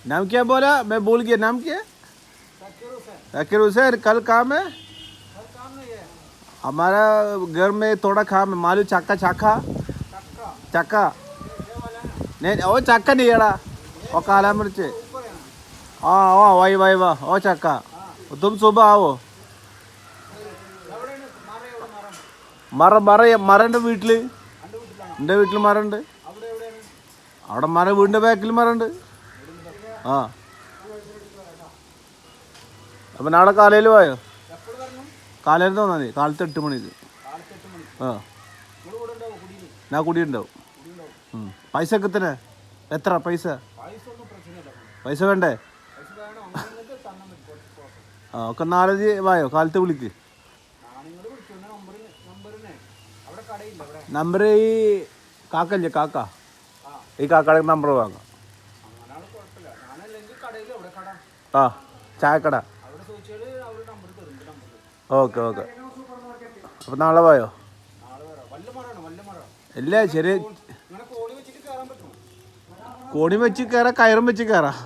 नाम क्या बोला? मैं भूल गया, नाम क्या? जाकिर हुसैन। कल काम है? हमारा घर में थोड़ा काम है, मालूम? चक्का चक्का चक्का नहीं, वो चक्का नहीं है, वो काला मिर्च। हाँ हाँ, वही वही वाह, वो चक्का। तुम सुबह आओ। മരണ്ട് വീട്ടില്. എൻ്റെ വീട്ടിൽ മരണ്ട്. അവിടെ മരം, വീടിൻ്റെ ബാക്കിൽ മരണ്ട്. ആ, അപ്പം നാളെ കാലയിൽ പോയോ? കാലയിൽ തോന്നാ മതി, കാലത്ത് 8 മണിക്ക്. ആ, ഞാൻ കുടിയുണ്ടാവും. പൈസ ഒക്കെ തന്നെ? എത്ര പൈസ? പൈസ വേണ്ടേ? ആ, ഒക്കെ 4 വായോ, കാലത്ത് വിളിക്ക്. നമ്പർ ഈ കാക്കല്ലേ, കാക്ക, ഈ കാക്കയുടെ നമ്പർ വാങ്ങാം. ആ, ചായക്കട. Okay okay. അപ്പം നാളെ പോയോ? ഇല്ല, ചെറിയ കോണി വെച്ച് കയറാം, കയറും വെച്ച് കയറാം.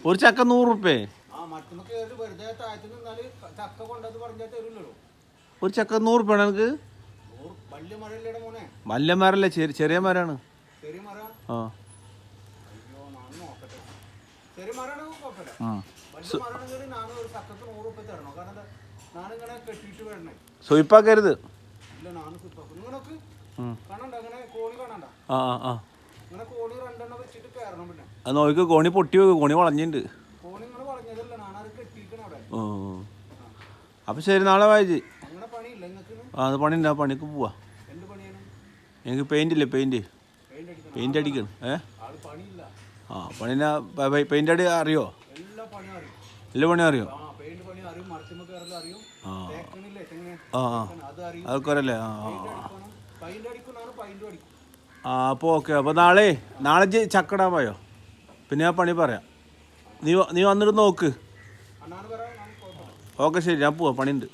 ഒരു ചക്ക 100 റുപ്യ. ഒരു ചക്ക 100 റുപ്യ എനിക്ക്. വലിയ മരല്ലേ, ചെറിയ മരമാണ്. ആ, സ്വയിപ്പാക്കരുത്. ആ ആ, അത് നോക്ക്, കോണി പൊട്ടി വെക്കും, കോണി വളഞ്ഞിട്ടുണ്ട്. അപ്പം ശരി, നാളെ വായിച്ച്. ആ, അത് പണി ഉണ്ട്, ആ പണിക്ക് പോവാ. എനിക്ക് പെയിൻ്റ് ഇല്ലേ, പെയിൻ്റ് അടിക്കണം. ആ, പണിനാ പെയിൻ്റ് അടി അറിയോ? എല്ലാ പണിയും അറിയോ? ആ ആ, അതൊക്കെ അറിയല്ലേ? ആ ആ, അപ്പോൾ ഓക്കെ. അപ്പോൾ നാളെ ചക്കടാൻ പോയോ? പിന്നെ ആ പണി പറയാം. നീ വന്നിട്ട് നോക്ക്. ഓക്കെ ശരി, ഞാൻ പോവാം, പണിയുണ്ട്.